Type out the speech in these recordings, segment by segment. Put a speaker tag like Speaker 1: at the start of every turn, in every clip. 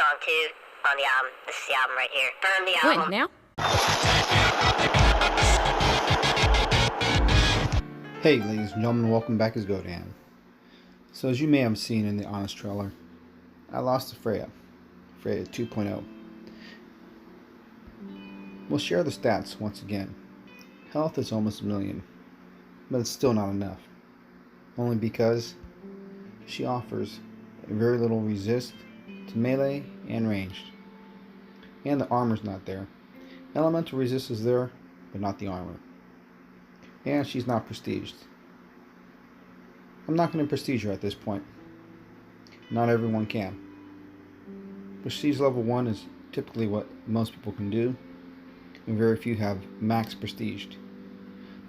Speaker 1: song 2 on the album. This is the album right here. Burn the album.
Speaker 2: What, now?
Speaker 3: Hey ladies and gentlemen, welcome back as Godan. So as you may have seen in the Honest trailer, I lost to Freya 2.0. We'll share the stats once again. Health is almost 1 million, but it's still not enough. Only because she offers very little resist to melee and ranged. And the armor's not there. Elemental resist is there, but not the armor. And she's not prestiged. I'm not going to prestige her at this point. Not everyone can. Prestige level 1 is typically what most people can do, and very few have max prestiged.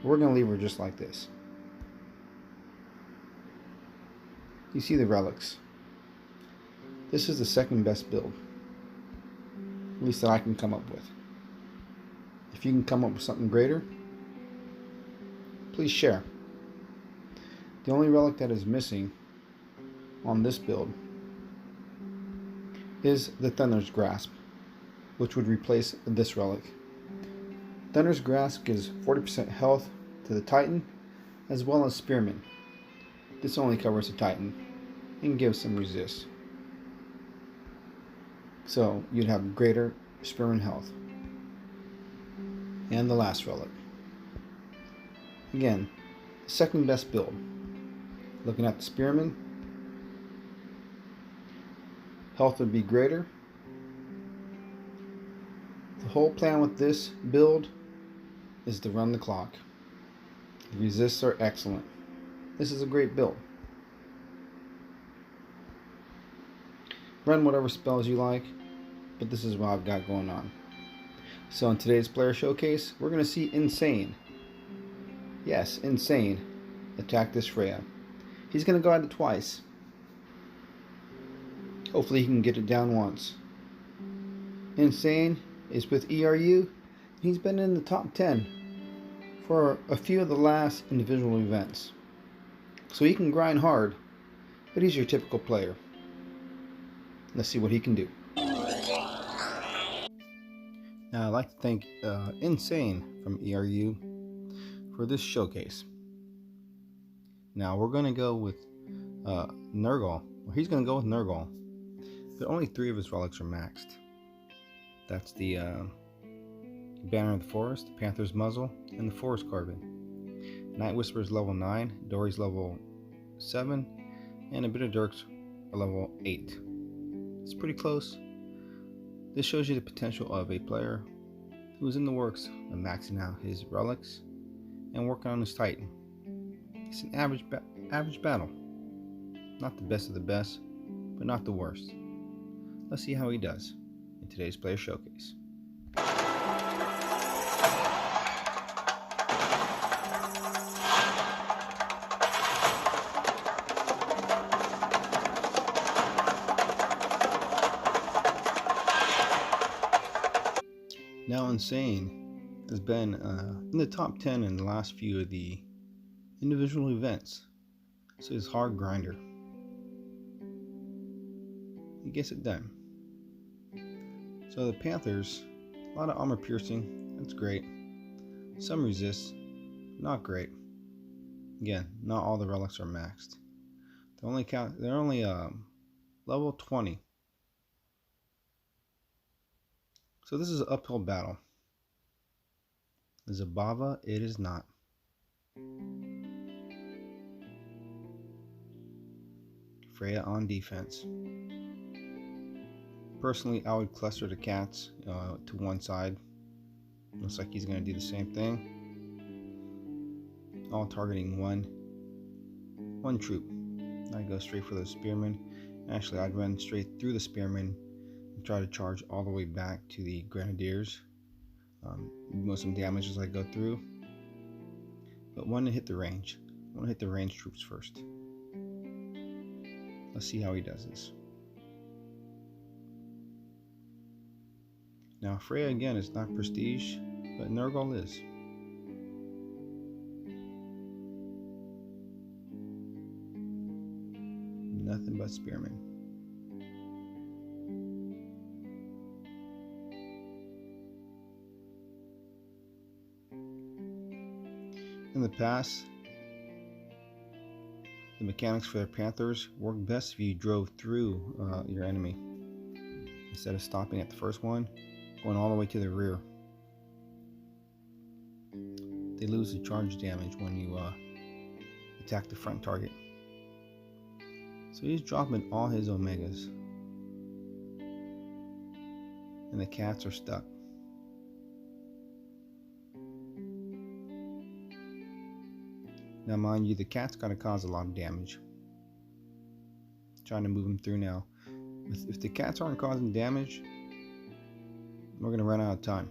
Speaker 3: We're going to leave her just like this. You see the relics. This is the second best build, at least that I can come up with. If you can come up with something greater, please share. The only relic that is missing on this build is the Thunder's Grasp, which would replace this relic. Thunder's Grasp gives 40% health to the Titan as well as Spearman. This only covers the Titan and gives some resist. So you'd have greater Spearman health. And the last relic. Again, the second best build. Looking at the Spearman, health would be greater. The whole plan with this build is to run the clock. The resists are excellent. This is a great build. Run whatever spells you like, but this is what I've got going on. So in today's player showcase, we're going to see Insane. Yes, Insane attack this Freya. He's going to go at it twice. Hopefully he can get it down once. Insane is with ERU. He's been in the top 10 for a few of the last individual events. So he can grind hard, but he's your typical player. Let's see what he can do. Now I'd like to thank Insane from ERU for this showcase. Now we're going to go with Nergal. Or he's going to go with Nergal. But only 3 of his relics are maxed. That's the Banner of the Forest, the Panther's Muzzle, and the Forest Carbon. Night Whisper's level 9, Dory's level 7, and a bit of Dirk's level 8. It's pretty close. This shows you the potential of a player who is in the works of maxing out his relics and working on his Titan. It's an average battle. Not the best of the best, but not the worst. Let's see how he does in today's player showcase. Now Insane has been in the top 10 in the last few of the individual events, so he's a hard grinder. He gets it done. So the Panthers, a lot of armor piercing, that's great. Some resist, not great. Again, not all the relics are maxed. They're only level 20. So this is an uphill battle. Zabava, it is not. Freya on defense. Personally, I would cluster the cats to one side. Looks like he's going to do the same thing. All targeting one troop. I go straight for the spearmen. Actually, I'd run straight through the spearmen and try to charge all the way back to the grenadiers. Do some damage as I go through. But want to hit the range. I want to hit the range troops first. Let's see how he does this. Now Freya again is not prestige, but Nergal is. Nothing but spearmen. In the past, the mechanics for the Panthers worked best if you drove through your enemy instead of stopping at the first one, going all the way to the rear. They lose the charge damage when you attack the front target. So he's dropping all his Omegas, and the cats are stuck. Now mind you, the cat's got to cause a lot of damage. Trying to move him through now. If the cats aren't causing damage, we're going to run out of time.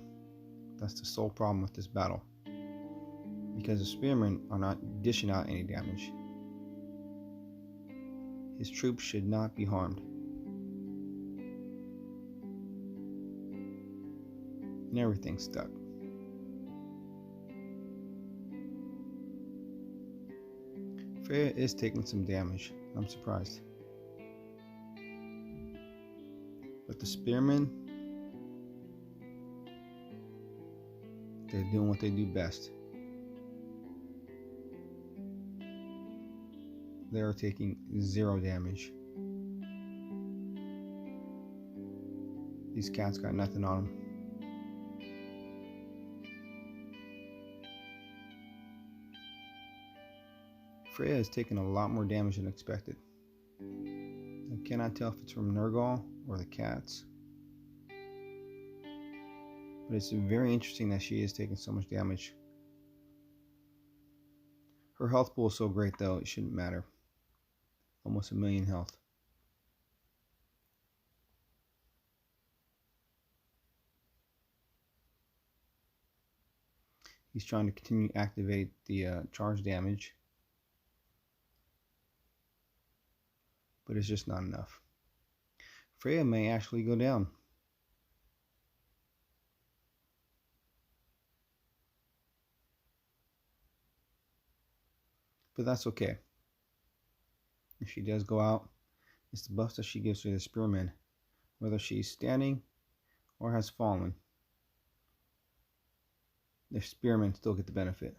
Speaker 3: That's the sole problem with this battle, because the spearmen are not dishing out any damage. His troops should not be harmed. And everything's stuck. Freya is taking some damage. I'm surprised. But the spearmen, they're doing what they do best. They are taking 0 damage. These cats got nothing on them. Freya has taken a lot more damage than expected. I cannot tell if it's from Nergal or the cats, but it's very interesting that she is taking so much damage. Her health pool is so great though, it shouldn't matter. Almost 1,000,000 health. He's trying to continue to activate the charge damage, but it's just not enough. Freya may actually go down. But that's okay. If she does go out, it's the buffs that she gives to the spearmen, whether she's standing or has fallen. The spearmen still get the benefit.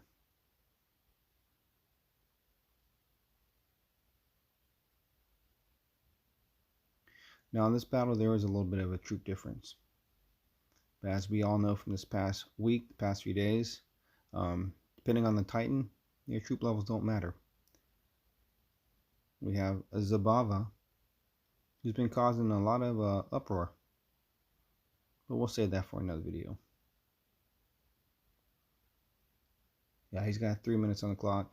Speaker 3: Now in this battle there is a little bit of a troop difference. But as we all know from this past week, the past few days, depending on the Titan, your troop levels don't matter. We have a Zabava who's been causing a lot of uproar. But we'll save that for another video. Yeah, he's got 3 minutes on the clock.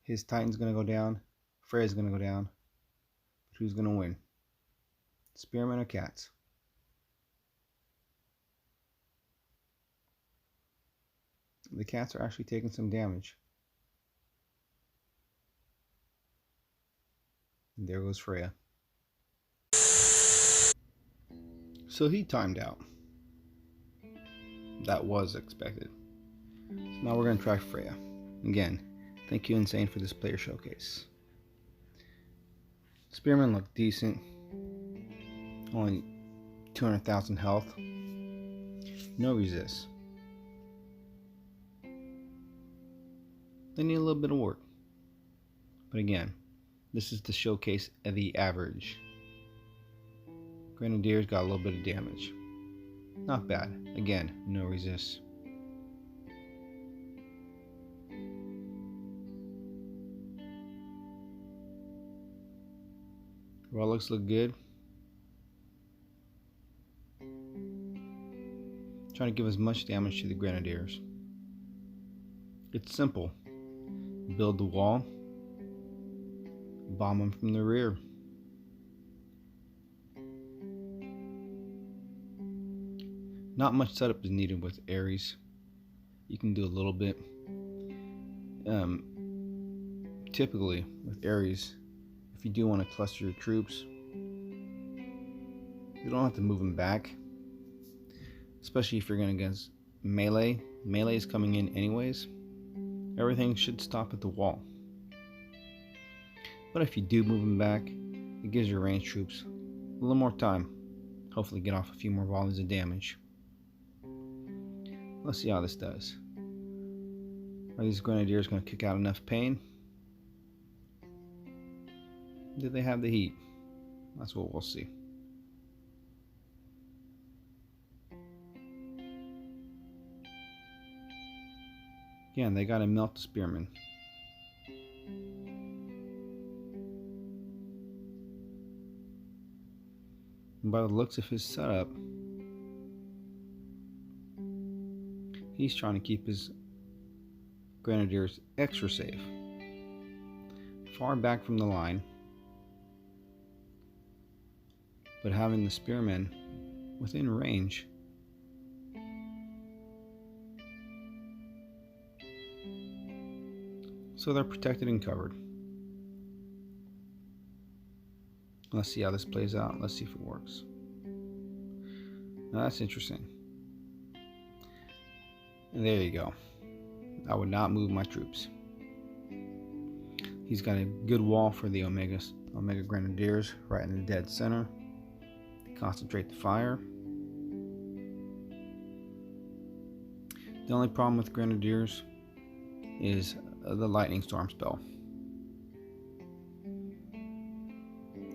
Speaker 3: His Titan's going to go down. Freya's going to go down. But who's going to win? Spearmen or cats? The cats are actually taking some damage. And there goes Freya. So he timed out. That was expected. So now we're going to try Freya. Again, thank you Insane for this player showcase. Spearmen look decent. Only 200,000 health. No resist. They need a little bit of work. But again, this is to showcase the average. Grenadiers got a little bit of damage. Not bad. Again, no resist. Relics look good. Trying to give as much damage to the Grenadiers. It's simple. Build the wall. Bomb them from the rear. Not much setup is needed with Ares. You can do a little bit. Typically with Ares, if you do want to cluster your troops, you don't have to move them back. Especially if you're going against melee. Melee is coming in anyways. Everything should stop at the wall. But if you do move them back, it gives your ranged troops a little more time. Hopefully get off a few more volleys of damage. Let's see how this does. Are these grenadiers going to kick out enough pain? Do they have the heat? That's what we'll see. Again, they got to melt the spearman. And by the looks of his setup, he's trying to keep his grenadiers extra safe, far back from the line, but having the spearmen within range. So they're protected and covered. Let's see how this plays out. Let's see if it works. Now that's interesting. And there you go. I would not move my troops. He's got a good wall for the Omega Grenadiers right in the dead center. Concentrate the fire. The only problem with Grenadiers is the lightning storm spell.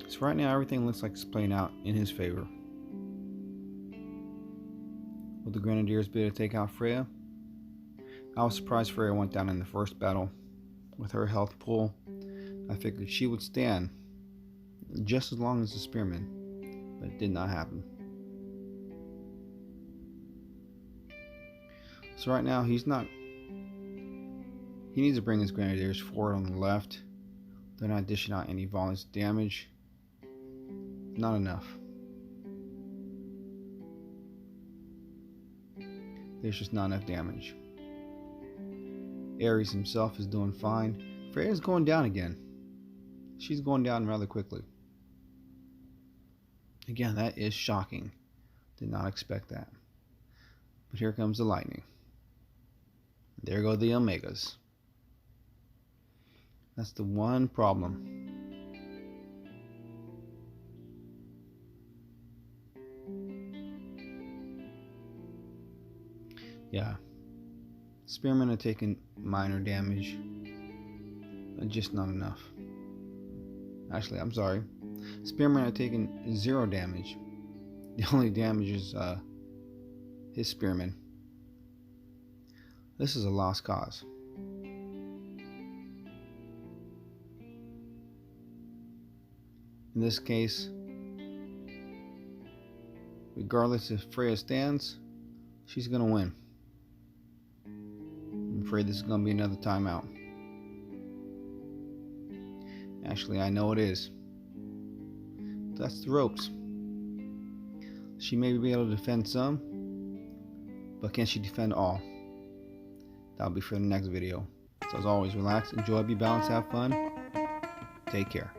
Speaker 3: So right now everything looks like it's playing out in his favor. Will the Grenadiers be able to take out Freya? I was surprised Freya went down in the first battle. With her health pool, I figured she would stand just as long as the spearmen, but it did not happen. So right now he needs to bring his Grenadiers forward on the left. They're not dishing out any volleys of damage. Not enough. There's just not enough damage. Ares himself is doing fine. Freya's going down again. She's going down rather quickly. Again, that is shocking. Did not expect that. But here comes the lightning. There go the Omegas. That's the one problem. Yeah. Spearmen are taking minor damage. Just not enough. Actually, I'm sorry. Spearmen are taking 0 damage. The only damage is his spearmen. This is a lost cause. In this case, regardless if Freya stands, she's going to win. I'm afraid this is going to be another timeout. Actually, I know it is. That's the ropes. She may be able to defend some, but can she defend all? That'll be for the next video. So as always, relax, enjoy, be balanced, have fun. Take care.